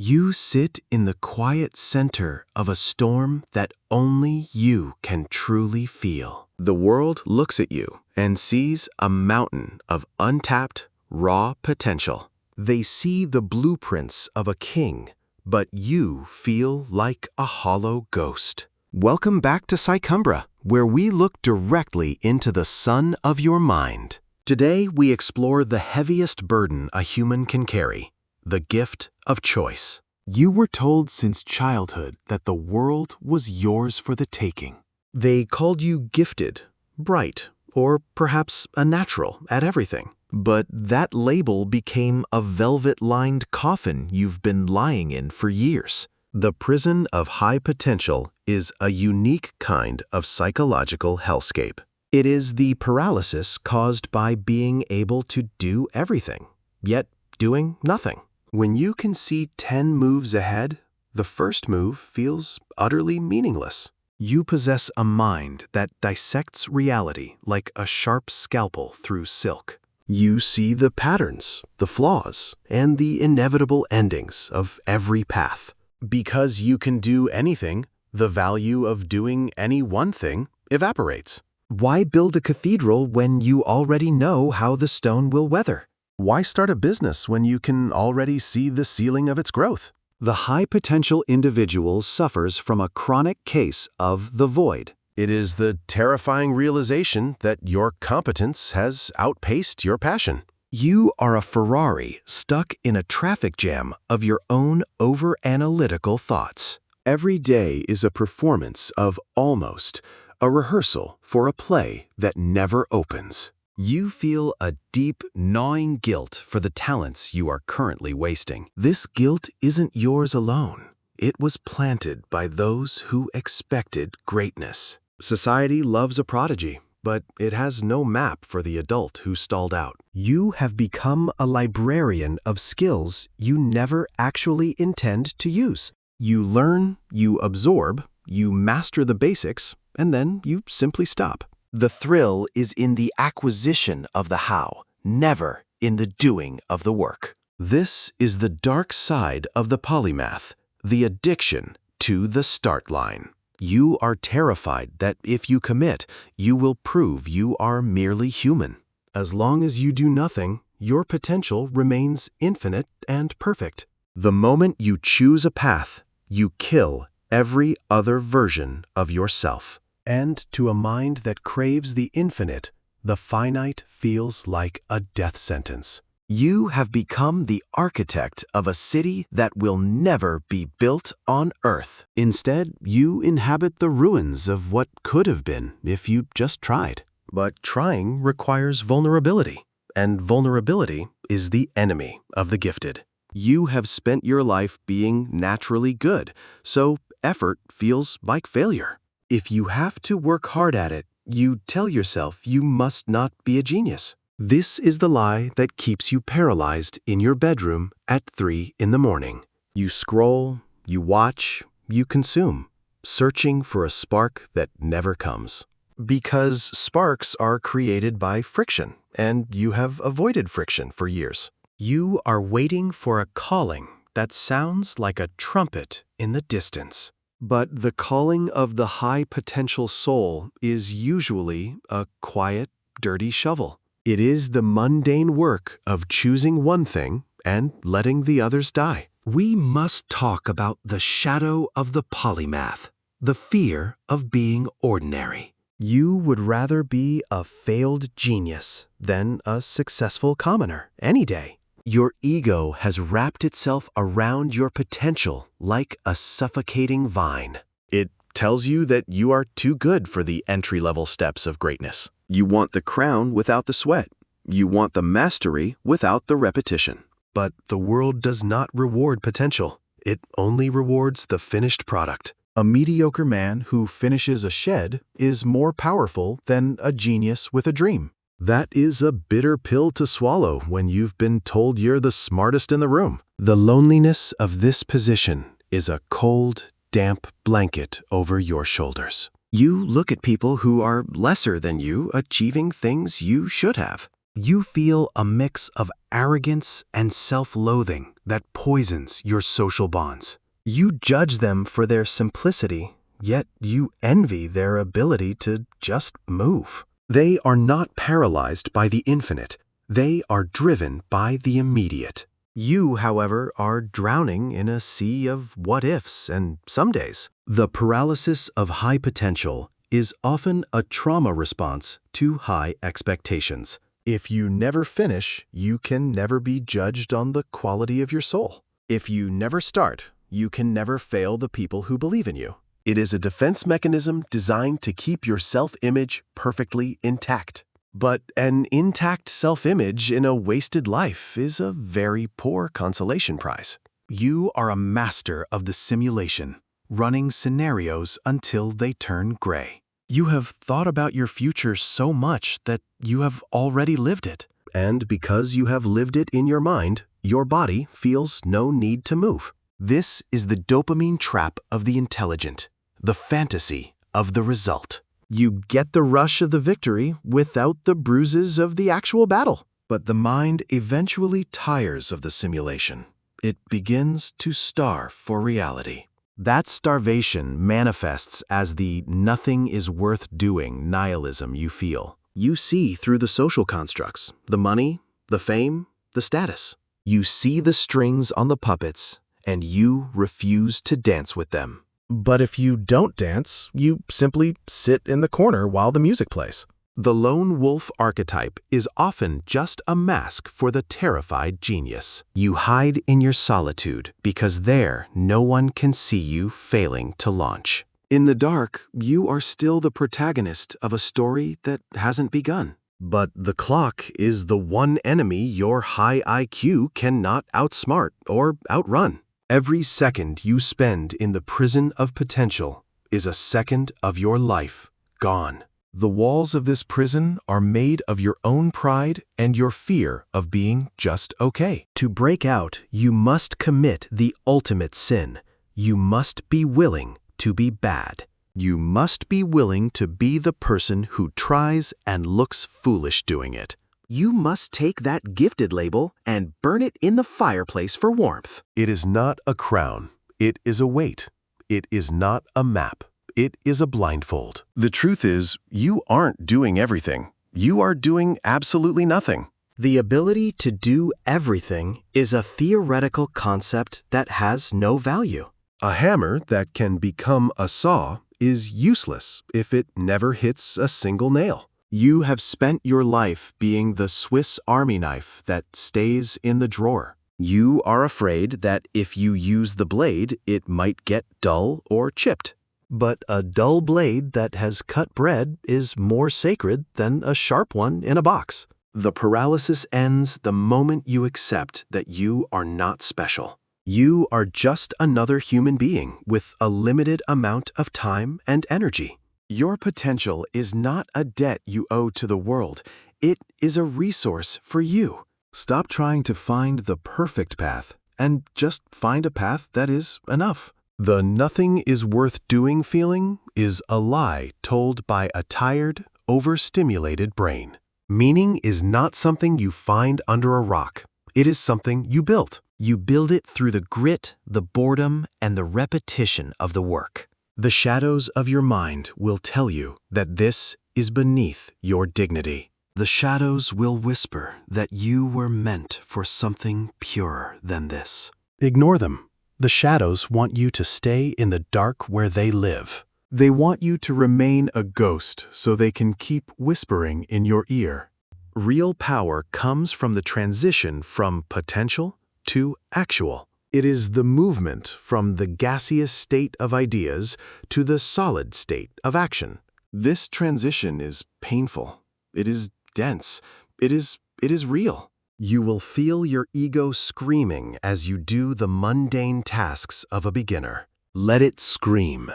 You sit in the quiet center of a storm that only you can truly feel. The world looks at you and sees a mountain of untapped, raw potential. They see the blueprints of a king, but you feel like a hollow ghost. Welcome back to Psychumbra, where we look directly into the sun of your mind. Today, we explore the heaviest burden a human can carry, the gift of choice. You were told since childhood that the world was yours for the taking. They called you gifted, bright, or perhaps a natural at everything. But that label became a velvet-lined coffin you've been lying in for years. The prison of high potential is a unique kind of psychological hellscape. It is the paralysis caused by being able to do everything, yet doing nothing. When you can see 10 moves ahead, the first move feels utterly meaningless. You possess a mind that dissects reality like a sharp scalpel through silk. You see the patterns, the flaws, and the inevitable endings of every path. Because you can do anything, the value of doing any one thing evaporates. Why build a cathedral when you already know how the stone will weather? Why start a business when you can already see the ceiling of its growth? The high-potential individual suffers from a chronic case of the void. It is the terrifying realization that your competence has outpaced your passion. You are a Ferrari stuck in a traffic jam of your own over-analytical thoughts. Every day is a performance of almost, a rehearsal for a play that never opens. You feel a deep, gnawing guilt for the talents you are currently wasting. This guilt isn't yours alone. It was planted by those who expected greatness. Society loves a prodigy, but it has no map for the adult who stalled out. You have become a librarian of skills you never actually intend to use. You learn, you absorb, you master the basics, and then you simply stop. The thrill is in the acquisition of the how, never in the doing of the work. This is the dark side of the polymath, the addiction to the start line. You are terrified that if you commit, you will prove you are merely human. As long as you do nothing, your potential remains infinite and perfect. The moment you choose a path, you kill every other version of yourself. And to a mind that craves the infinite, the finite feels like a death sentence. You have become the architect of a city that will never be built on Earth. Instead, you inhabit the ruins of what could have been if you just tried. But trying requires vulnerability, and vulnerability is the enemy of the gifted. You have spent your life being naturally good, so effort feels like failure. If you have to work hard at it, you tell yourself you must not be a genius. This is the lie that keeps you paralyzed in your bedroom at 3 in the morning. You scroll, you watch, you consume, searching for a spark that never comes. Because sparks are created by friction, and you have avoided friction for years. You are waiting for a calling that sounds like a trumpet in the distance. But the calling of the high-potential soul is usually a quiet, dirty shovel. It is the mundane work of choosing one thing and letting the others die. We must talk about the shadow of the polymath, the fear of being ordinary. You would rather be a failed genius than a successful commoner any day. Your ego has wrapped itself around your potential like a suffocating vine. It tells you that you are too good for the entry-level steps of greatness. You want the crown without the sweat. You want the mastery without the repetition. But the world does not reward potential. It only rewards the finished product. A mediocre man who finishes a shed is more powerful than a genius with a dream. That is a bitter pill to swallow when you've been told you're the smartest in the room. The loneliness of this position is a cold, damp blanket over your shoulders. You look at people who are lesser than you achieving things you should have. You feel a mix of arrogance and self-loathing that poisons your social bonds. You judge them for their simplicity, yet you envy their ability to just move. They are not paralyzed by the infinite. They are driven by the immediate. You, however, are drowning in a sea of what-ifs and somedays. The paralysis of high potential is often a trauma response to high expectations. If you never finish, you can never be judged on the quality of your soul. If you never start, you can never fail the people who believe in you. It is a defense mechanism designed to keep your self-image perfectly intact. But an intact self-image in a wasted life is a very poor consolation prize. You are a master of the simulation, running scenarios until they turn gray. You have thought about your future so much that you have already lived it. And because you have lived it in your mind, your body feels no need to move. This is the dopamine trap of the intelligent, the fantasy of the result. You get the rush of the victory without the bruises of the actual battle. But the mind eventually tires of the simulation. It begins to starve for reality. That starvation manifests as the nothing is worth doing nihilism you feel. You see through the social constructs, the money, the fame, the status. You see the strings on the puppets, and you refuse to dance with them. But if you don't dance, you simply sit in the corner while the music plays. The lone wolf archetype is often just a mask for the terrified genius. You hide in your solitude because there no one can see you failing to launch. In the dark, you are still the protagonist of a story that hasn't begun. But the clock is the one enemy your high IQ cannot outsmart or outrun. Every second you spend in the prison of potential is a second of your life gone. The walls of this prison are made of your own pride and your fear of being just okay. To break out, you must commit the ultimate sin. You must be willing to be bad. You must be willing to be the person who tries and looks foolish doing it. You must take that gifted label and burn it in the fireplace for warmth. It is not a crown. It is a weight. It is not a map. It is a blindfold. The truth is, you aren't doing everything. You are doing absolutely nothing. The ability to do everything is a theoretical concept that has no value. A hammer that can become a saw is useless if it never hits a single nail. You have spent your life being the Swiss Army knife that stays in the drawer. You are afraid that if you use the blade, it might get dull or chipped. But a dull blade that has cut bread is more sacred than a sharp one in a box. The paralysis ends the moment you accept that you are not special. You are just another human being with a limited amount of time and energy. Your potential is not a debt you owe to the world. It is a resource for you. Stop trying to find the perfect path and just find a path that is enough. The nothing is worth doing feeling is a lie told by a tired, overstimulated brain. Meaning is not something you find under a rock. It is something you built. You build it through the grit, the boredom, and the repetition of the work. The shadows of your mind will tell you that this is beneath your dignity. The shadows will whisper that you were meant for something purer than this. Ignore them. The shadows want you to stay in the dark where they live. They want you to remain a ghost so they can keep whispering in your ear. Real power comes from the transition from potential to actual. It is the movement from the gaseous state of ideas to the solid state of action. This transition is painful. It is dense. It is real. You will feel your ego screaming as you do the mundane tasks of a beginner. Let it scream.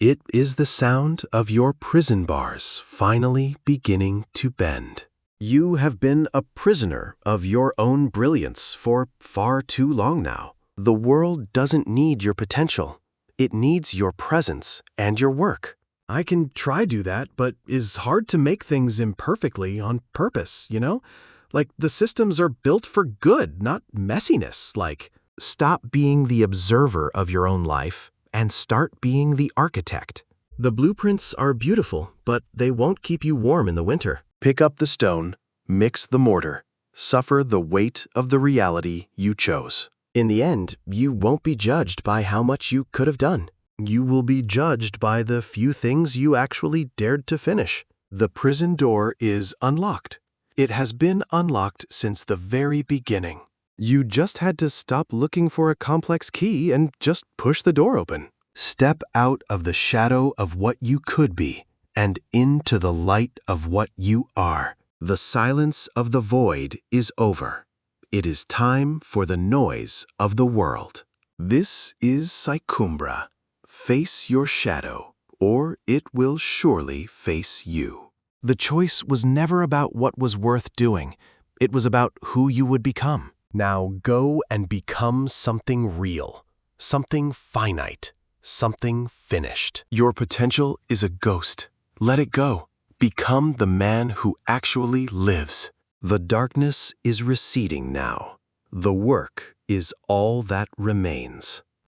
It is the sound of your prison bars finally beginning to bend. You have been a prisoner of your own brilliance for far too long now. The world doesn't need your potential. It needs your presence and your work. I can try do that, but it's hard to make things imperfectly on purpose, you know? Like the systems are built for good, not messiness. Like, stop being the observer of your own life and start being the architect. The blueprints are beautiful, but they won't keep you warm in the winter. Pick up the stone, mix the mortar, suffer the weight of the reality you chose. In the end, you won't be judged by how much you could have done. You will be judged by the few things you actually dared to finish. The prison door is unlocked. It has been unlocked since the very beginning. You just had to stop looking for a complex key and just push the door open. Step out of the shadow of what you could be and into the light of what you are. The silence of the void is over. It is time for the noise of the world. This is Psychumbra. Face your shadow, or it will surely face you. The choice was never about what was worth doing. It was about who you would become. Now go and become something real, something finite, something finished. Your potential is a ghost. Let it go. Become the man who actually lives. The darkness is receding now. The work is all that remains.